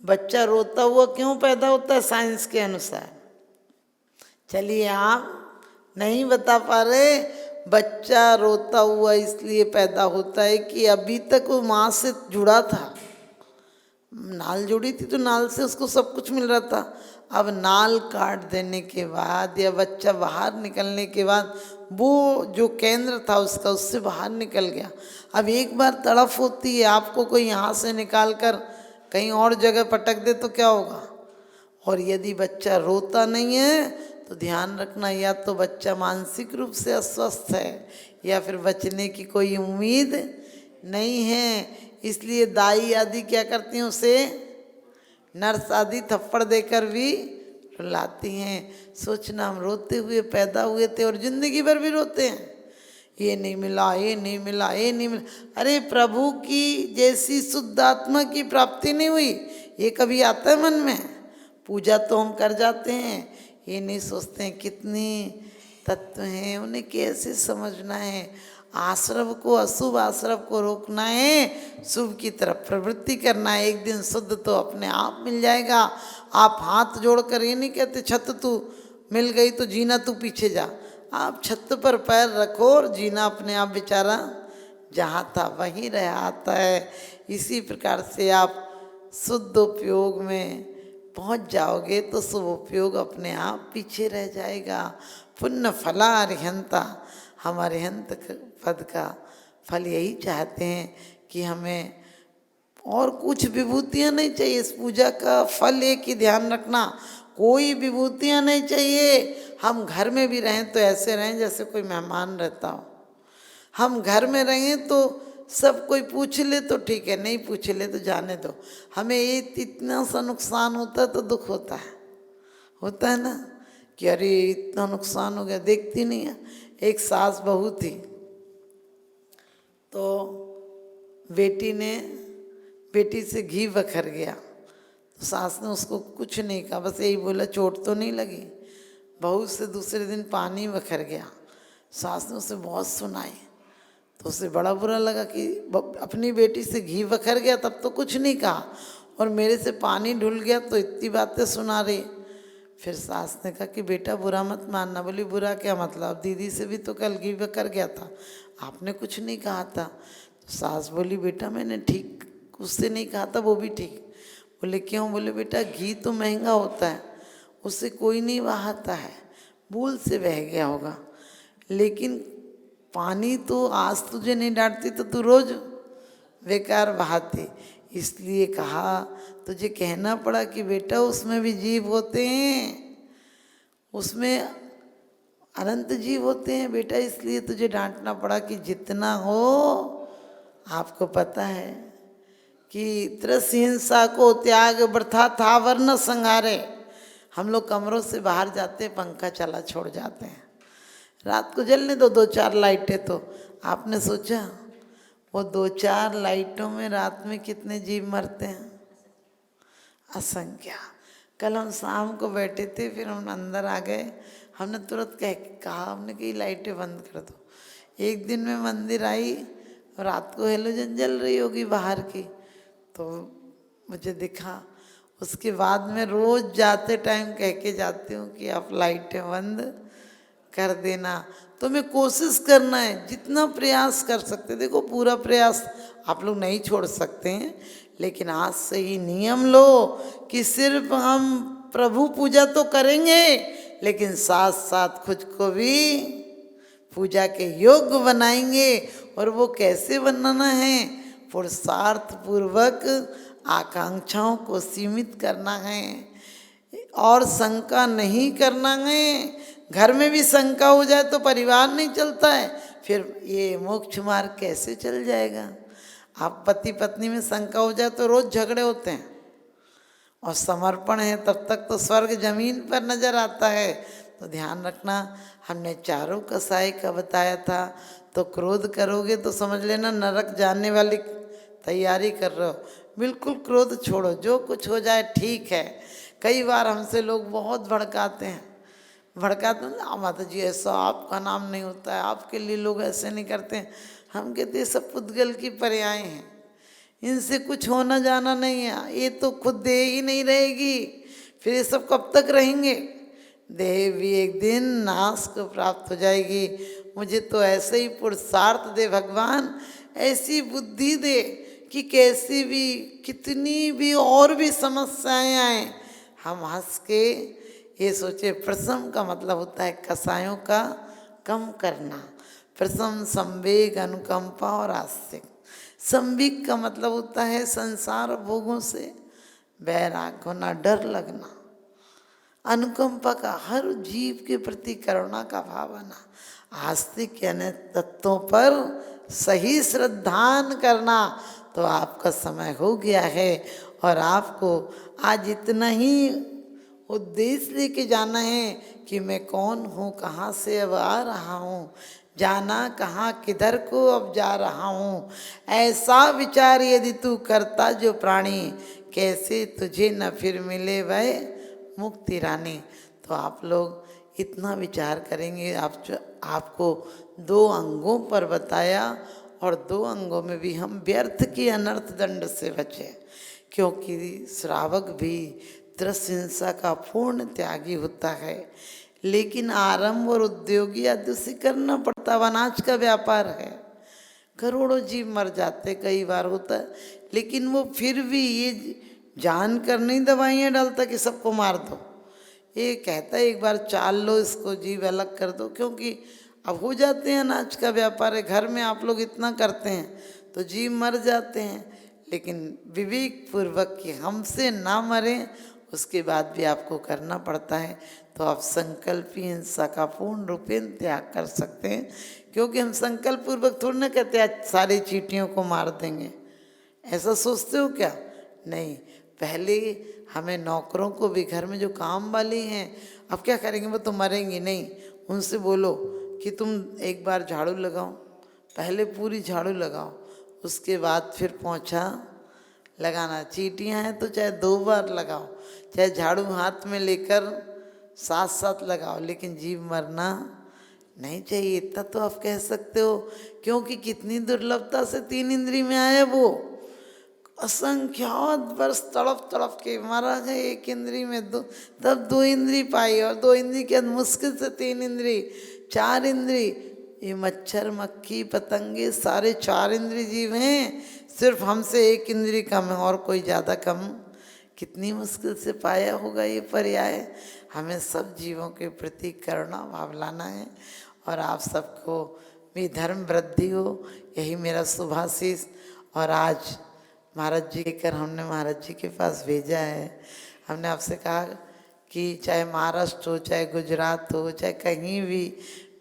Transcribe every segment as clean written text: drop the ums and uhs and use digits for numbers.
बच्चा रोता हुआ क्यों पैदा होता है साइंस के अनुसार? चलिए आप नहीं बता पा रहे। बच्चा रोता हुआ इसलिए पैदा होता है कि अभी तक वो माँ से जुड़ा था, नाल जुड़ी थी तो नाल से उसको सब कुछ मिल रहा था। अब नाल काट देने के बाद या बच्चा बाहर निकलने के बाद वो जो केंद्र था उसका उससे बाहर निकल गया। अब एक बार तड़फ होती है, आपको कोई यहाँ से निकाल कर कहीं और जगह पटक दे तो क्या होगा? और यदि बच्चा रोता नहीं है तो ध्यान रखना, या तो बच्चा मानसिक रूप से अस्वस्थ है या फिर बचने की कोई उम्मीद नहीं है। इसलिए दाई आदि क्या करती हैं, उसे नर्स आदि थप्पड़ देकर भी रुलाती हैं। सोचना हम रोते हुए पैदा हुए थे और जिंदगी भर भी रोते हैं, ये नहीं मिला, ये नहीं मिला, ये नहीं मिला। अरे प्रभु की जैसी शुद्ध आत्मा की प्राप्ति नहीं हुई, ये कभी आता है मन में? पूजा तो हम कर जाते हैं, ये नहीं सोचते हैं कितनी तत्व हैं, उन्हें कैसे समझना है। आश्रव को, अशुभ आश्रव को रोकना है, शुभ की तरफ प्रवृत्ति करना है। एक दिन शुद्ध तो अपने आप मिल जाएगा। आप हाथ जोड़कर ये नहीं कहते छत तू मिल गई तो जीना तू पीछे जा। आप छत पर पैर रखो और जीना अपने आप बेचारा जहाँ था वहीं रह आता है। इसी प्रकार से आप शुद्ध उपयोग में पहुँच जाओगे तो शुभ उपयोग अपने आप पीछे रह जाएगा। पुण्य फला अरिहंता, हम अरिहंत पद का फल यही चाहते हैं कि हमें और कुछ विभूतियाँ नहीं चाहिए। इस पूजा का फल एक ही ध्यान रखना, कोई विभूतियाँ नहीं चाहिए। हम घर में भी रहें तो ऐसे रहें जैसे कोई मेहमान रहता हो। हम घर में रहें तो सब कोई पूछ ले तो ठीक है, नहीं पूछ ले तो जाने दो। हमें ये इतना सा नुकसान होता है तो दुख होता है ना, कि अरे इतना नुकसान हो गया, देखती नहीं है। एक सास बहू थी तो बेटी से घी बखर गया तो सास ने उसको कुछ नहीं कहा, बस यही बोला चोट तो नहीं लगी। बहू से दूसरे दिन पानी बखर गया, सास ने उसे बहुत सुनाई तो उसे बड़ा बुरा लगा कि अपनी बेटी से घी बखर गया तब तो कुछ नहीं कहा, और मेरे से पानी ढुल गया तो इतनी बातें सुना रही। फिर सास ने कहा कि बेटा बुरा मत मानना। बोली बुरा क्या मतलब, दीदी से भी तो कल घी बखर गया था, आपने कुछ नहीं कहा था। तो सास बोली बेटा मैंने ठीक उससे नहीं कहा था, वो भी ठीक। बोले क्यों? बोले बेटा घी तो महंगा होता है, उससे कोई नहीं बहाता है, भूल से बह गया होगा, लेकिन पानी तो आज तुझे नहीं डांटती तो तू रोज बेकार बहाती। इसलिए कहा, तुझे कहना पड़ा कि बेटा उसमें भी जीव होते हैं, उसमें अनंत जीव होते हैं बेटा, इसलिए तुझे डांटना पड़ा कि जितना हो। आपको पता है कि त्रस हिंसा को त्याग वृथा था वर्ण संहारे। हम लोग कमरों से बाहर जाते हैं, पंखा चला छोड़ जाते हैं, रात को जलने दो 2-4 लाइटें। तो आपने सोचा वो 2-4 लाइटों में रात में कितने जीव मरते हैं? असंख्य। कल हम शाम को बैठे थे, फिर हम अंदर आ गए, हमने तुरंत कहा हमने कि लाइटें बंद कर दो। एक दिन में मंदिर आई, रात को हेलोजन जल रही होगी बाहर की, तो मुझे दिखा। उसके बाद में रोज़ जाते टाइम कह के जाती हूँ कि आप लाइटें बंद कर देना। तो मैं कोशिश करना है, जितना प्रयास कर सकते। देखो पूरा प्रयास आप लोग नहीं छोड़ सकते हैं, लेकिन आज से ही नियम लो कि सिर्फ हम प्रभु पूजा तो करेंगे, लेकिन साथ साथ खुद को भी पूजा के योग्य बनाएंगे। और वो कैसे बनाना है? पुरुषार्थ पूर्वक आकांक्षाओं को सीमित करना है और शंका नहीं करना है। घर में भी शंका हो जाए तो परिवार नहीं चलता है, फिर ये मोक्ष मार्ग कैसे चल जाएगा? आप पति पत्नी में शंका हो जाए तो रोज झगड़े होते हैं, और समर्पण है तब तक तो स्वर्ग जमीन पर नजर आता है। तो ध्यान रखना, हमने चारों कसाई का बताया था। तो क्रोध करोगे तो समझ लेना नरक जाने वाली तैयारी कर रहे हो। बिल्कुल क्रोध छोड़ो, जो कुछ हो जाए ठीक है। कई बार हमसे लोग बहुत भड़काते हैं, माता जी ऐसा आपका नाम नहीं होता है, आपके लिए लोग ऐसे नहीं करते हैं। हम कहते हैं सब पुद्गल की पर्याय हैं, इनसे कुछ होना जाना नहीं है, ये तो खुद देह ही नहीं रहेगी, फिर ये सब कब तक रहेंगे। देह भी एक दिन नाश को प्राप्त हो जाएगी। मुझे तो ऐसे ही पुरुषार्थ दे भगवान, ऐसी बुद्धि दे कि कैसी भी कितनी भी और भी समस्याएं आए, हम हंस के ये सोचे। प्रशम का मतलब होता है कसायों का कम करना। प्रशम संवेग, अनुकंपा और आस्तिक। संवेग का मतलब होता है संसार भोगों से वैराग होना, डर लगना। अनुकंपा का हर जीव के प्रति करुणा का भाव आना। आस्तिक यानी तत्वों पर सही श्रद्धान करना। तो आपका समय हो गया है और आपको आज इतना ही उद्देश्य लेके जाना है कि मैं कौन हूँ, कहाँ से अब आ रहा हूँ, जाना कहाँ, किधर को अब जा रहा हूँ। ऐसा विचार यदि तू करता जो प्राणी, कैसे तुझे न फिर मिले वह मुक्ति रानी। तो आप लोग इतना विचार करेंगे। आपको 2 अंगों पर बताया और 2 अंगों में भी हम व्यर्थ की अनर्थ दंड से बचे, क्योंकि श्रावक भी दृश्य हिंसा का पूर्ण त्यागी होता है। लेकिन आरंभ और उद्योगी आदि उसे करना पड़ता। अनाज का व्यापार है, करोड़ों जीव मर जाते कई बार होता है, लेकिन वो फिर भी ये जान कर नहीं दवाइयाँ डालता कि सबको मार दो। ये कहता है एक बार चाल लो इसको, जीव अलग कर दो, क्योंकि अब हो जाते हैं, अनाज का व्यापार है, घर में आप लोग इतना करते हैं तो जीव मर जाते हैं। लेकिन विवेक पूर्वक कि हमसे ना मरें, उसके बाद भी आपको करना पड़ता है। तो आप संकल्पी हिंसा का पूर्ण रूपेण त्याग कर सकते हैं, क्योंकि हम संकल्प पूर्वक थोड़ी ना कहते आज सारी चींटियों को मार देंगे। ऐसा सोचते हो क्या? नहीं। पहले हमें नौकरों को भी, घर में जो काम वाली हैं, अब क्या करेंगे, वो तो मरेंगी नहीं। उनसे बोलो कि तुम एक बार झाड़ू लगाओ, पहले पूरी झाड़ू लगाओ, उसके बाद फिर पोंछा लगाना। चींटियाँ हैं तो चाहे 2 बार लगाओ, चाहे झाड़ू हाथ में लेकर साथ साथ लगाओ, लेकिन जीव मरना नहीं चाहिए। इतना तो आप कह सकते हो, क्योंकि कितनी दुर्लभता से 3 इंद्री में आया वो। असंख्यात वर्ष तड़प तड़प के मारा है 1 इंद्री में, तब 2 इंद्री पाई, और 2 इंद्री के मुश्किल से 3 इंद्री, 4 इंद्री। ये मच्छर मक्खी पतंगे सारे 4 इंद्री जीव हैं, सिर्फ हमसे 1 इंद्री कम है, और कोई ज़्यादा कम कितनी मुश्किल से पाया होगा ये पर्याय। हमें सब जीवों के प्रति करुणा भाव लाना है, और आप सबको भी धर्म वृद्धि हो, यही मेरा शुभाशीष। और आज महाराज जी लेकर हमने महाराज जी के पास भेजा है। हमने आपसे कहा कि चाहे महाराष्ट्र हो, चाहे गुजरात हो, चाहे कहीं भी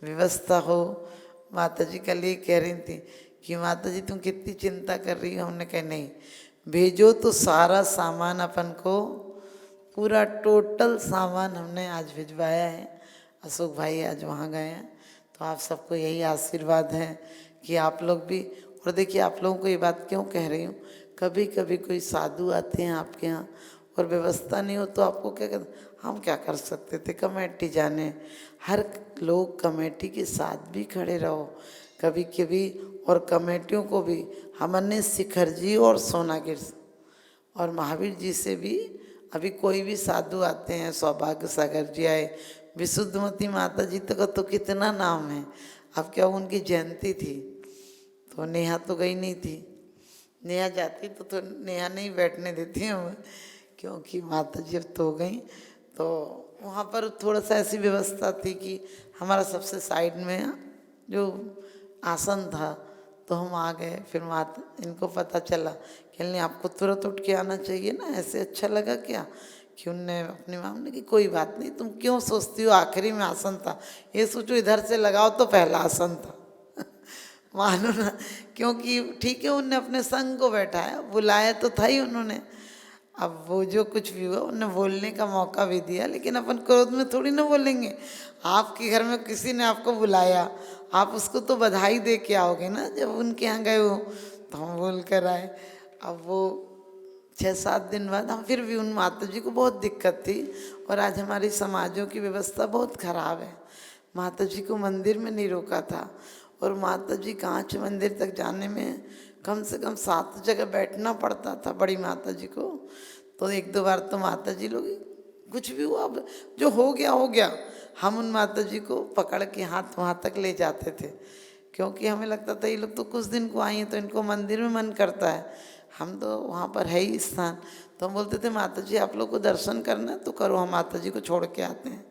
व्यवस्था हो। माता जी कल ये कह रही थी कि माता जी तुम कितनी चिंता कर रही हो। हमने कहा नहीं, भेजो तो सारा सामान अपन को, पूरा टोटल सामान हमने आज भिजवाया है। अशोक भाई आज वहाँ गए हैं, तो आप सबको यही आशीर्वाद है कि आप लोग भी। और देखिए आप लोगों को ये बात क्यों कह रही हूँ, कभी कभी कोई साधु आते हैं आपके यहाँ और व्यवस्था नहीं हो तो आपको क्या कहते, हम क्या कर सकते थे, कमेटी जाने। हर लोग कमेटी के साथ भी खड़े रहो कभी कभी। और कमेटियों को भी हमने शिखर जी और सोनागिर और महावीर जी से भी, अभी कोई भी साधु आते हैं, सौभाग्य सागर जी आए, विशुद्धमती माता जी तक तो कितना नाम है। अब क्या उनकी जयंती थी तो नेहा तो गई नहीं थी, नेहा जाती तो नेहा नहीं बैठने देती हम, क्योंकि माता जी अब तो गई। तो वहाँ पर थोड़ा सा ऐसी व्यवस्था थी कि हमारा सबसे साइड में जो आसन था, तो हम आ गए। फिर माता इनको पता चला कि नहीं आपको तुरंत उठ के आना चाहिए ना, ऐसे अच्छा लगा क्या कि उनने अपनी माम ने कि कोई बात नहीं, तुम क्यों सोचती हो, आखिरी में आसन था, ये सोचो इधर से लगाओ तो पहला आसन था। मानो ना, क्योंकि ठीक है उनने अपने संग को बैठाया, बुलाया तो था ही उन्होंने। अब वो जो कुछ भी हुआ उन्हें बोलने का मौका भी दिया, लेकिन अपन क्रोध में थोड़ी ना बोलेंगे। आपके घर में किसी ने आपको बुलाया, आप उसको तो बधाई दे के आओगे ना। जब उनके यहाँ गए हो तो हम बोल कर आए। अब वो 6-7 दिन बाद हम फिर भी, उन माता जी को बहुत दिक्कत थी, और आज हमारी समाजों की व्यवस्था बहुत खराब है। माता जी को मंदिर में नहीं रोका था, और माता जी कांच मंदिर तक जाने में कम से कम 7 जगह बैठना पड़ता था बड़ी माता जी को। तो 1-2 बार तो माता जी लोग कुछ भी हुआ, अब जो हो गया हो गया, हम उन माता जी को पकड़ के हाथ वहाँ तक ले जाते थे, क्योंकि हमें लगता था ये लोग तो कुछ दिन को आई हैं तो इनको मंदिर में मन करता है, हम तो वहाँ पर है ही स्थान। तो हम बोलते थे माता जी आप लोग को दर्शन करना है तो करो, हम माता जी को छोड़ के आते हैं।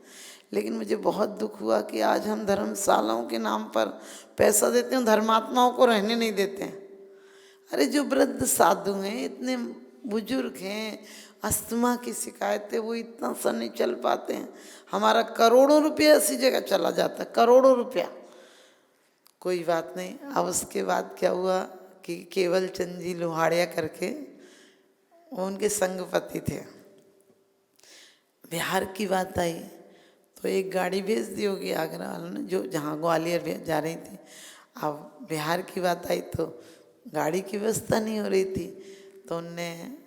लेकिन मुझे बहुत दुख हुआ कि आज हम धर्मशालाओं के नाम पर पैसा देते हैं, धर्मात्माओं को रहने नहीं देते हैं। अरे जो वृद्ध साधु हैं, इतने बुजुर्ग हैं, अस्थमा की शिकायत है, वो इतना सा नहीं चल पाते हैं, हमारा करोड़ों रुपया ऐसी जगह चला जाता है, करोड़ों रुपया। कोई बात नहीं। अब उसके बाद क्या हुआ कि केवल चंद जी लोहाड़िया करके वो उनके संगपति थे। बिहार की बात आई तो एक गाड़ी भेज दी होगी आगरा वालों ने, जो जहाँ ग्वालियर जा रही थी। अब बिहार की बात आई तो गाड़ी की व्यवस्था नहीं हो रही थी, तो उनने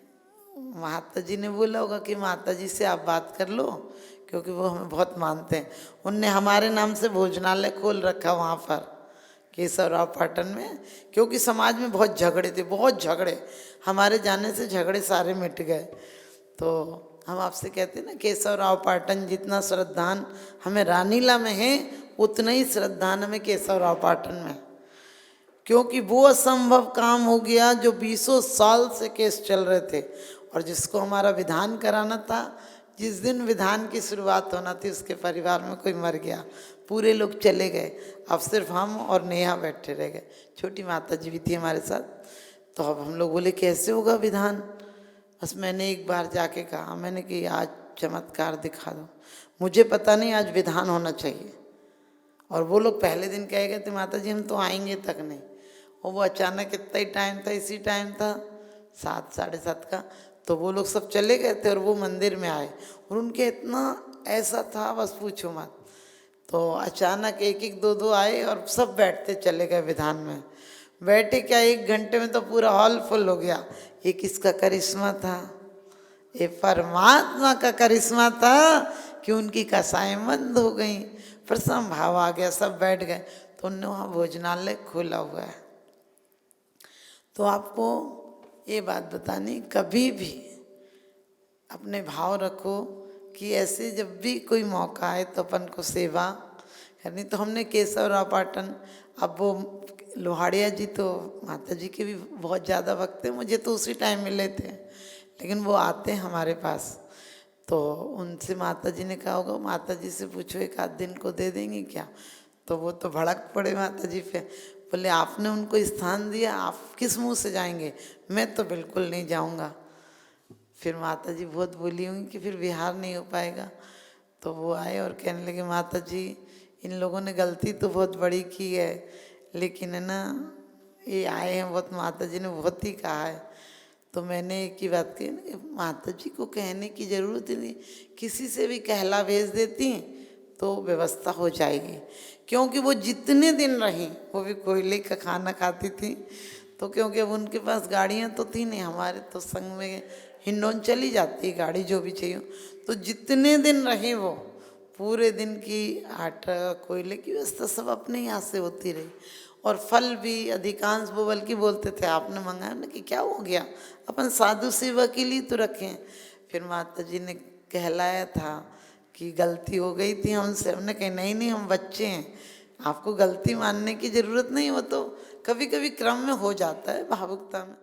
माता जी ने बोला होगा कि माता जी से आप बात कर लो, क्योंकि वो हमें बहुत मानते हैं। उनने हमारे नाम से भोजनालय खोल रखा वहाँ पर केशवराव पाटन में, क्योंकि समाज में बहुत झगड़े थे, बहुत झगड़े, हमारे जाने से झगड़े सारे मिट गए। तो हम आपसे कहते हैं ना, केशवराव पाटन जितना श्रद्धान हमें रानीला में है, उतना ही श्रद्धान हमें केशवराव पाटन में, क्योंकि वो असंभव काम हो गया जो 20 साल से केस चल रहे थे। और जिसको हमारा विधान कराना था, जिस दिन विधान की शुरुआत होना थी, उसके परिवार में कोई मर गया, पूरे लोग चले गए, अब सिर्फ हम और नेहा बैठे रह गए। छोटी माता जी भी थी हमारे साथ। तो अब हम लोग बोले कैसे होगा विधान। बस मैंने एक बार जाके कहा, मैंने कि आज चमत्कार दिखा दो, मुझे पता नहीं आज विधान होना चाहिए। और वो लोग पहले दिन कह गए थे माता जी हम तो आएंगे तक नहीं। और वो अचानक इतना ही टाइम था, इसी टाइम था 7 साढ़े 7 का, तो वो लोग सब चले गए थे और वो मंदिर में आए, और उनके इतना ऐसा था बस पूछो मत। तो अचानक 1-1 2-2 आए और सब बैठते चले गए विधान में। बैठे क्या 1 घंटे में तो पूरा हॉल फुल हो गया। ये किसका करिश्मा था? ये परमात्मा का करिश्मा था कि उनकी कसाएं बंद हो गई, प्रसन्न भाव आ गया, सब बैठ गए। तो उन्होंने वहाँ भोजनालय खोला हुआ है। तो आपको ये बात बतानी, कभी भी अपने भाव रखो कि ऐसे जब भी कोई मौका आए तो अपन को सेवा करनी। तो हमने केशवराव पाटन, अब वो लोहाड़िया जी तो माता जी के भी बहुत ज़्यादा भक्त हैं, मुझे तो उसी टाइम मिले थे, लेकिन वो आते हैं हमारे पास। तो उनसे माता जी ने कहा होगा माता जी से पूछो 1 आध दिन को दे देंगी क्या। तो वो तो भड़क पड़े माता जी पे, बोले आपने उनको स्थान दिया, आप किस मुंह से जाएंगे, मैं तो बिल्कुल नहीं जाऊंगा। फिर माता जी बहुत बोली होंगी कि फिर बिहार नहीं हो पाएगा। तो वो आए और कहने लगे माता जी इन लोगों ने गलती तो बहुत बड़ी की है, लेकिन है ना ये आए हैं बहुत, माता जी ने बहुत ही कहा है। तो मैंने एक ही बात कही ना कि माता जी को कहने की ज़रूरत ही नहीं, किसी से भी कहला भेज देती तो व्यवस्था हो जाएगी। क्योंकि वो जितने दिन रहीं, वो भी कोयले का खाना खाती थी, तो क्योंकि अब उनके पास गाड़ियाँ तो थी नहीं, हमारे तो संग में हिंडोन चली जाती है गाड़ी जो भी चाहिए। तो जितने दिन रही वो पूरे दिन की आटा कोयले की व्यवस्था सब अपने यहाँ से होती रही। और फल भी अधिकांश वो बल्कि बोलते थे आपने मंगाया ना कि क्या हो गया, अपन साधु सेवा के लिए तो रखें। फिर माता जी ने कहलाया था कि गलती हो गई थी हमसे, हमने कहा नहीं नहीं हम बच्चे हैं, आपको गलती मानने की ज़रूरत नहीं, वो तो कभी कभी क्रम में हो जाता है भावुकता में।